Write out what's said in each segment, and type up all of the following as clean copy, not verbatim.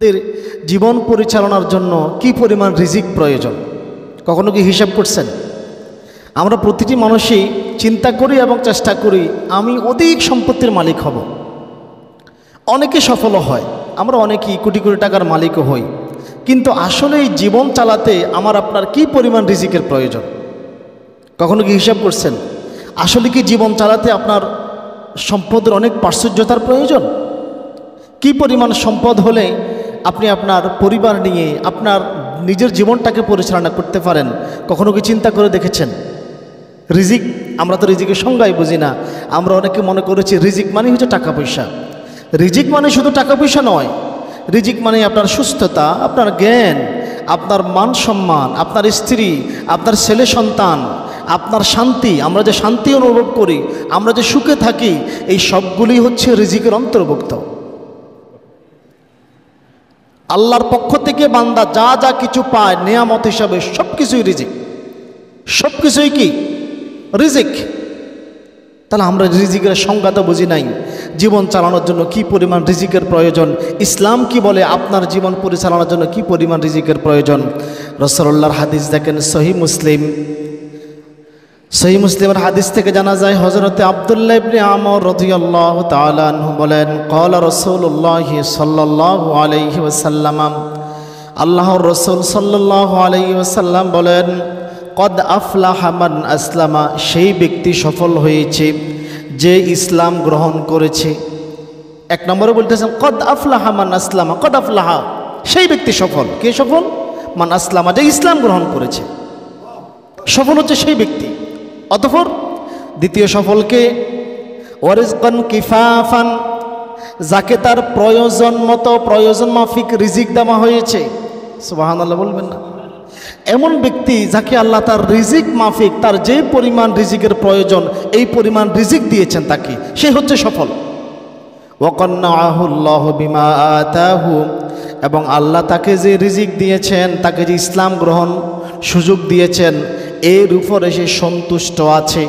আমাদের জীবন পরিচালনার জন্য কি পরিমাণ রিজিক প্রয়োজন কখনো কি হিসাব করছেন? আমরা প্রতিটি মানুষই চিন্তা করি এবং চেষ্টা করি আমি অধিক সম্পত্তির মালিক হব। অনেকে সফল হয়, আমরা অনেকেই কোটি কোটি টাকার মালিকও হই, কিন্তু আসলে এই জীবন চালাতে আমার আপনার কি পরিমাণ রিজিকের প্রয়োজন কখনো কি হিসাব করছেন? আসলে কি জীবন চালাতে আপনার সম্পদের অনেক প্রাচুর্যতার প্রয়োজন? কি পরিমাণ সম্পদ হলে আপনি আপনার পরিবার নিয়ে আপনার নিজের জীবনটাকে পরিচালনা করতে পারেন? কখনো কি চিন্তা করে দেখেছেন? রিজিক, আমরা তো রিজিকের সংজ্ঞাই বুঝি না। আমরা অনেকে মনে করেছি রিজিক মানে হচ্ছে টাকা পয়সা। রিজিক মানে শুধু টাকা পয়সা নয়, রিজিক মানে আপনার সুস্থতা, আপনার জ্ঞান, আপনার মান সম্মান, আপনার স্ত্রী, আপনার ছেলে সন্তান, আপনার শান্তি। আমরা যে শান্তি অনুভব করি, আমরা যে সুখে থাকি, এই সবগুলি হচ্ছে রিজিকের অন্তর্ভুক্ত। আল্লাহর পক্ষ থেকে বান্দা যা যা কিছু পায় নেয়ামত হিসাবে সব কিছুই রিজিক, সব কিছুই কি রিজিক। তাহলে আমরা রিজিকের সংজ্ঞা তো বুঝি নাই। জীবন চালানোর জন্য কি পরিমাণ রিজিকের প্রয়োজন, ইসলাম কি বলে আপনার জীবন পরিচালনার জন্য কি পরিমাণ রিজিকের প্রয়োজন। রাসূলুল্লাহর হাদিস দেখেন, সহিহ মুসলিমের হাদিস থেকে জানা যায়, হযরতে আব্দুল্লাহ ইবনে আমর রাদিয়াল্লাহু তাআলা আনহু বলেন, ক্বালা রাসূলুল্লাহ সাল্লাল্লাহু আলাইহি ওয়াসাল্লাম, আল্লাহর রাসূল সাল্লাল্লাহু আলাইহি ওয়াসাল্লাম বলেন, কদ আফলাহা মান আসলামা, সেই ব্যক্তি সফল হয়েছে যে ইসলাম গ্রহণ করেছে। এক নম্বরে বলতেছেন কদ আফলাহা মান আসলামা, কদ আফলাহা সেই ব্যক্তি সফল। কে সফল? মান আসলামা, যে ইসলাম গ্রহণ করেছে, সফল হচ্ছে সেই ব্যক্তি। অতঃপর দ্বিতীয় সফলকে ওয়ারিজকান কিফাফান, যাকে তার প্রয়োজন মতো প্রয়োজন মাফিক রিজিক দেওয়া হয়েছে। সুবহানাল্লাহ বলবেন না? এমন ব্যক্তি যাকে আল্লাহ তার রিজিক মাফিক, তার যে পরিমাণ রিজিকের প্রয়োজন এই পরিমাণ রিজিক দিয়েছেন তাকে, সে হচ্ছে সফল। ওয়াকান্নাহুল্লাহু বিমা আতাহু, এবং আল্লাহ তাকে যে রিজিক দিয়েছেন, তাকে যে ইসলাম গ্রহণ সুযোগ দিয়েছেন, এর উপরে সে সন্তুষ্ট আছে।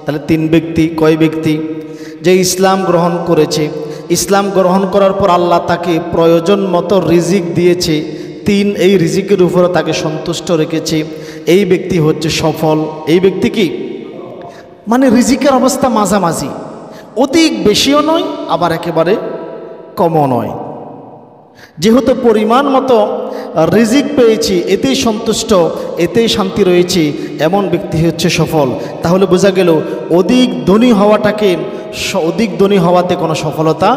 তাহলে তিন ব্যক্তি, কয় ব্যক্তি? যে ইসলাম গ্রহণ করেছে, ইসলাম গ্রহণ করার পর আল্লাহ তাকে প্রয়োজন মতো রিজিক দিয়েছে, তিন, এই রিজিকের উপরে তাকে সন্তুষ্ট রেখেছে, এই ব্যক্তি হচ্ছে সফল। এই ব্যক্তি কি মানে রিজিকের অবস্থা মাঝামাঝি, অধিক বেশিও নয় আবার একেবারে কমও নয়। যেহেতু পরিমাণ মতো রিজিক পেয়েছি, এতেই সন্তুষ্ট, এতেই শান্তি রয়েছে, এমন ব্যক্তি হচ্ছে সফল। তাহলে বোঝা গেল অধিক ধনী হওয়াটাকে, অধিক ধনী হওয়াতে কোনো সফলতা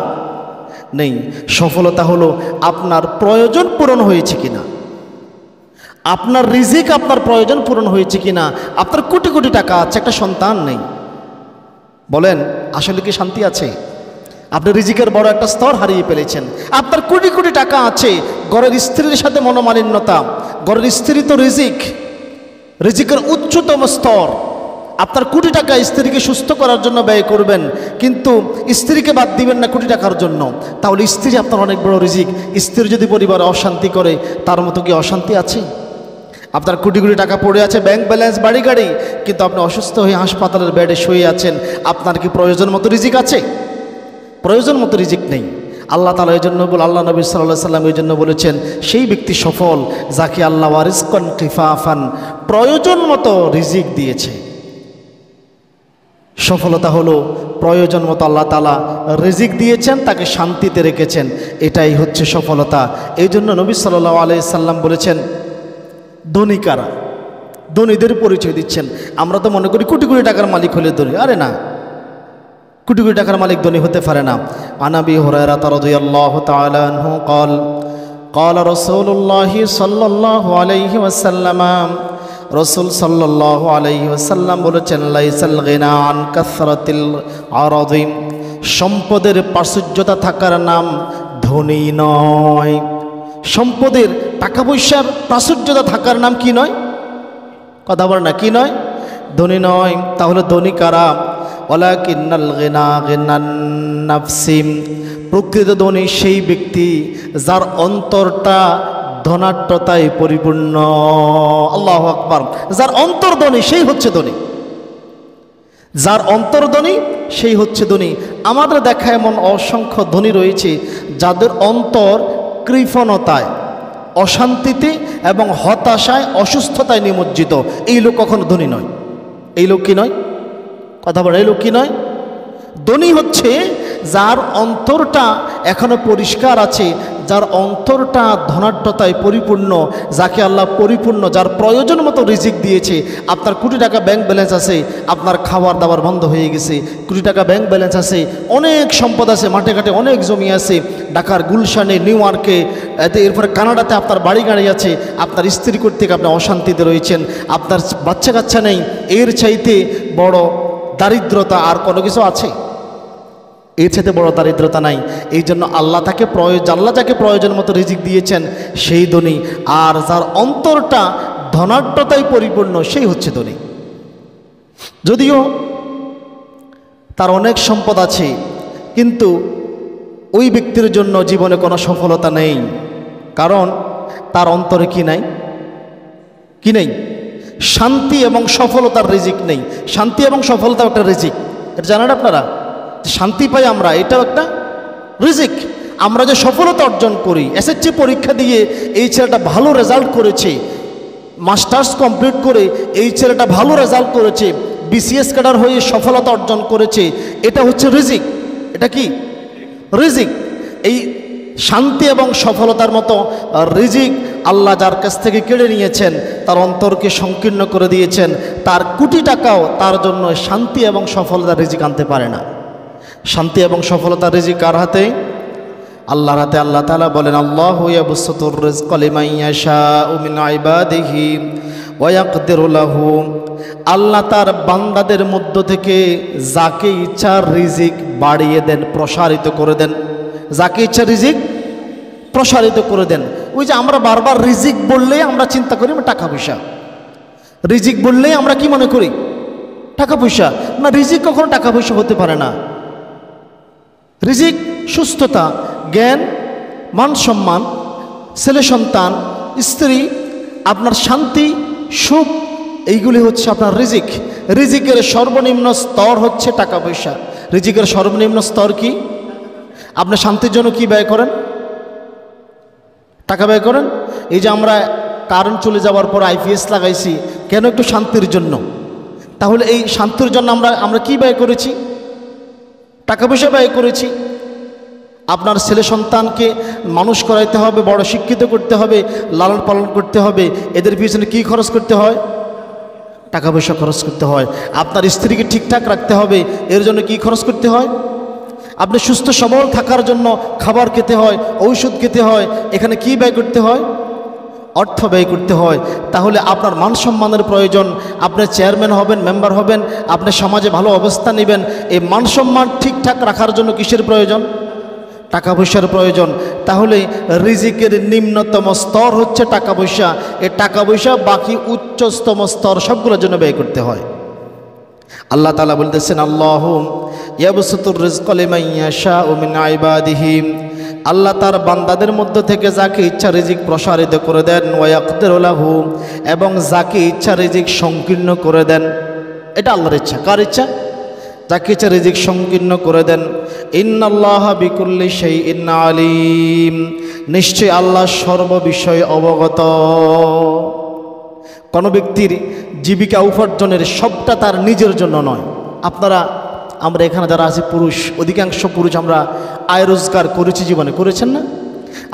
নেই। সফলতা হলো আপনার প্রয়োজন পূরণ হয়েছে কিনা, আপনার রিজিক আপনার প্রয়োজন পূরণ হয়েছে কিনা। আপনার কোটি কোটি টাকা আছে, একটা সন্তান নেই, বলেন আসলে কি শান্তি আছে? আপনি রিজিকের বড় একটা স্তর হারিয়ে ফেলেছেন। আপনার কোটি কোটি টাকা আছে, ঘরের স্ত্রীর সাথে মনোমালিন্যতা, ঘরের স্ত্রী তো রিজিকের উচ্চতম স্তর। আপনার কোটি টাকা স্ত্রীকে সুস্থ করার জন্য ব্যয় করবেন, কিন্তু স্ত্রীকে বাদ দিবেন না কোটি টাকার জন্য, তাহলে স্ত্রী আপনার অনেক বড় রিজিক। স্ত্রী যদি পরিবারে অশান্তি করে, তার মতো কি অশান্তি আছে? আপনার কোটি কোটি টাকা পড়ে আছে, ব্যাংক ব্যালেন্স, বাড়ি গাড়ি, কিন্তু আপনি অসুস্থ হয়ে হাসপাতালের বেডে শুয়ে আছেন। আপনার কি প্রয়োজন মতো রিজিক আছে? প্রয়োজন মতো রিজিক নেই। আল্লাহ তাআলা এই জন্য আল্লাহ নবী সাল্লাল্লাহু আলাইহি ওয়াসাল্লাম এই জন্য বলেছেন, সেই ব্যক্তি সফল যাকে আল্লাহ ওয়ারিজকান কিফাফান, প্রয়োজন মতো রিজিক দিয়েছে। সফলতা হলো প্রয়োজন মতো আল্লাহ তাআলা রিজিক দিয়েছেন, তাকে শান্তিতে রেখেছেন, এটাই হচ্ছে সফলতা। এই জন্য নবী সাল্লাল্লাহু আলাইহি সাল্লাম বলেছেন, ধনী কারা? ধনীদের পরিচয় দিচ্ছেন। আমরা তো মনে করি কোটি কোটি টাকার মালিক হলে ধনী। আরে না, কোটি কোটি টাকার মালিক ধনী হতে পারে না। আন আবি হুরায়রা রাদিয়াল্লাহু তাআলা আনহু قال قال رسول الله صلى الله عليه وسلم, রাসূল সাল্লাল্লাহু আলাইহি ওয়াসাল্লাম বলেছেন, লাইসাল গিনা আন কাসরাতিল আরাদি, সম্পদের প্রাচুর্যতা থাকার নাম ধনী নয়। সম্পদের, টাকা পয়সার প্রাচুর্যতা থাকার নাম কি নয়? কথা বলেন না, কি নয়? ধনী নয়। তাহলে ধনী কারা? ওয়ালাকিন্নাল গিনা গিনান নাফসি, প্রকৃত ধনী সেই ব্যক্তি যার অন্তরটা ধনাঢ্যতায় পরিপূর্ণ। আল্লাহু আকবার। যার অন্তর ধনী সেই হচ্ছে ধনী, যার অন্তর ধনী সেই হচ্ছে ধনী। আমাদের দেখা এমন অসংখ্য ধনী রয়েছে যাদের অন্তর কৃপণতায়, অশান্তিতে এবং হতাশায়, অসুস্থতায় নিমজ্জিত, এই লোক কখনো ধনী নয়। এই লোক কি নয়? কথা বলে, এই লোক কি নয়? ধনী হচ্ছে যার অন্তরটা এখনো পরিষ্কার আছে, যার অন্তরটা ধনাঢ্যতায় পরিপূর্ণ, যাকে আল্লাহ পরিপূর্ণ, যার প্রয়োজন মতো রিজিক দিয়েছে। আপনার কোটি টাকা ব্যাংক ব্যালেন্স আছে, আপনার খাবার দাবার বন্ধ হয়ে গেছে, কোটি টাকা ব্যাংক ব্যালেন্স আছে, অনেক সম্পদ আছে, মাঠে ঘাটে অনেক জমি আছে, ঢাকার গুলশানে, নিউ ইয়র্কে, এরপরে কানাডাতে আপনার বাড়ি গাড়ি আছে, আপনার স্ত্রী কর্তৃক আপনি অশান্তিতে রয়েছেন, আপনার বাচ্চা কাচ্চা নেই, এর চাইতে বড় দারিদ্রতা আর কোনো কিছু আছে? এর চাইতে বড় দারিদ্রতা নাই। এই জন্য আল্লাহ যাকে প্রয়োজন মতো রিজিক দিয়েছেন সেই ধনী, আর যার অন্তরটা ধনাঢ্যতায় পরিপূর্ণ সেই হচ্ছে ধনী। যদিও তার অনেক সম্পদ আছে, কিন্তু ওই ব্যক্তির জন্য জীবনে কোনো সফলতা নেই, কারণ তার অন্তরে কি নাই? কি নেই? শান্তি এবং সফলতার রিজিক নেই। শান্তি এবং সফলতা একটা রিজিক, এটা জানেন আপনারা? শান্তি পাই আমরা, এটাও একটা রিজিক। আমরা যে সফলতা অর্জন করি, এসএসসি পরীক্ষা দিয়ে এই ছেলেটা ভালো রেজাল্ট করেছে, মাস্টার্স কমপ্লিট করে এই ছেলেটা ভালো রেজাল্ট করেছে, বিসিএস ক্যাডার হয়ে সফলতা অর্জন করেছে, এটা হচ্ছে রিজিক। এটা কি? রিজিক। এই শান্তি এবং সফলতার মতো রিজিক আল্লাহ যার কাছ থেকে কেড়ে নিয়েছেন, তার অন্তরকে সংকীর্ণ করে দিয়েছেন, তার কোটি টাকাও তার জন্য শান্তি এবং সফলতার রিজিক আনতে পারে না। শান্তি এবং সফলতার রিজিক কার হাতে? আল্লাহর হাতে। আল্লাহ তাআলা বলেন, আল্লাহু ইয়াবসুতুর রিজকা লিমান ইয়াশাউ মিন ইবাদিহি ওয়া ইয়াকদিরু লাহু। আল্লাহ তার বান্দাদের মধ্য থেকে যাকে ইচ্ছা রিজিক বাড়িয়ে দেন, প্রসারিত করে দেন। যাকে ইচ্ছা রিজিক প্রসারিত করে দেন। ওই যে আমরা বারবার রিজিক বললেই আমরা চিন্তা করি টাকা পয়সা, রিজিক বললেই আমরা কি মনে করি? টাকা পয়সা। না, রিজিক কখনো টাকা পয়সা হতে পারে না। রিজিক সুস্থতা, জ্ঞান, মান সম্মান, ছেলে সন্তান, স্ত্রী, আপনার শান্তি, সুখ, এইগুলি হচ্ছে আপনার রিজিক। রিজিকের সর্বনিম্ন স্তর হচ্ছে টাকা পয়সা। রিজিকের সর্বনিম্ন স্তর কি? আপনি শান্তির জন্য কি ব্যয় করেন? টাকা ব্যয় করেন। এই যে আমরা কারেন্ট চলে যাওয়ার পর আইপিএস লাগাইছি, কেন? একটু শান্তির জন্য। তাহলে এই শান্তির জন্য আমরা কি ব্যয় করেছি? টাকা পয়সা ব্যয় করেছি। আপনার ছেলে সন্তানকে মানুষ করাইতে হবে, বড় শিক্ষিত করতে হবে, লালন পালন করতে হবে, এদের পিছনে কি খরচ করতে হয়? টাকা পয়সা খরচ করতে হয়। আপনার স্ত্রীকে ঠিকঠাক রাখতে হবে, এর জন্য কি খরচ করতে হয়? আপনি সুস্থ সবল থাকার জন্য খাবার খেতে হয়, ঔষধ খেতে হয়, এখানে কি ব্যয় করতে হয়? অর্থ ব্যয় করতে হয়। তাহলে আপনার মান সম্মানের প্রয়োজন। আপনি চেয়ারম্যান হবেন, মেম্বার হবেন, আপনি সমাজে ভালো অবস্থান নেবেন, এই মান সম্মান ঠিকঠাক রাখার জন্য কিসের প্রয়োজন? টাকা পয়সার প্রয়োজন। তাহলে রিজিকের নিম্নতম স্তর হচ্ছে টাকা পয়সা। এই টাকা পয়সা বাকি উচ্চতম স্তর সবগুলোর জন্য ব্যয় করতে হয়। আল্লাহ তাআলা বলতেছেন, আল্লাহু ইয়াবসুতুর রিজকা লিমান ইয়াশাউ মিন ইবাদিহি। আল্লাহ তার বান্দাদের মধ্য থেকে যাকে ইচ্ছা রিজিক প্রসারিত করে দেন, ওয়া ইয়াকদিরু লাহু, এবং যাকে ইচ্ছা রিজিক সংকীর্ণ করে দেন। এটা আল্লাহর ইচ্ছা। কার ইচ্ছা? যাকে ইচ্ছা রিজিক সংকীর্ণ করে দেন। ইন্নাল্লাহা বিকুল্লি শাইইন আলিম। নিশ্চয় আল্লাহ সর্ববিষয়ে অবগত। কোনো ব্যক্তির জীবিকা উপার্জনের সবটা তার নিজের জন্য নয়। আমরা এখানে যারা আছি পুরুষ, অধিকাংশ পুরুষ আমরা আয় রোজগার করেছি জীবনে, করেছেন না?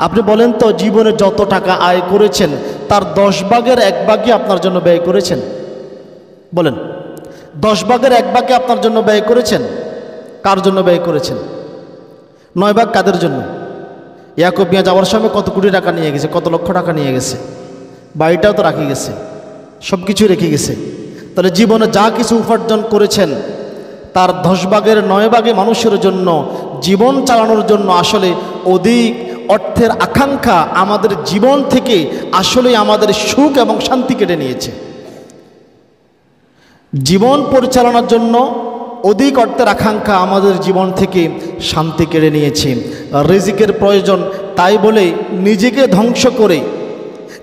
আপনি বলেন তো, জীবনে যত টাকা আয় করেছেন তার 10 ভাগের 1 ভাগই আপনার জন্য ব্যয় করেছেন? বলেন, 10 ভাগের 1 ভাগই আপনার জন্য ব্যয় করেছেন? কার জন্য ব্যয় করেছেন? 9 ভাগ কাদের জন্য? ইয়াকুব মিয়া যাওয়ার সময় কত কোটি টাকা নিয়ে গেছে, কত লক্ষ টাকা নিয়ে গেছে, বাড়িটাও তো রাখি গেছে, সব কিছু রেখে গেছে। তাহলে জীবনে যা কিছু উপার্জন করেছেন তার 10 ভাগের 9 ভাগে মানুষের জন্য, জীবন চালানোর জন্য। আসলে অধিক অর্থের আকাঙ্ক্ষা আমাদের জীবন থেকে আসলে আমাদের সুখ এবং শান্তি কেড়ে নিয়েছে। জীবন পরিচালনার জন্য অধিক অর্থের আকাঙ্ক্ষা আমাদের জীবন থেকে শান্তি কেড়ে নিয়েছে। রিজিকের প্রয়োজন, তাই বলে নিজেকে ধ্বংস করে,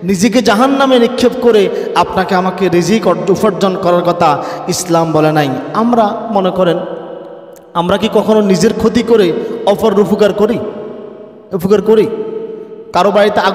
নিজেকে জাহান্নামে নিক্ষেপ করে আপনাকে আমাকে রিজিক উপার্জন করার কথা ইসলাম বলে নাই। আমরা মনে করেন, আমরা কি কখনো নিজের ক্ষতি করে অপর উপকার করি? কারো বাড়িতে আগুন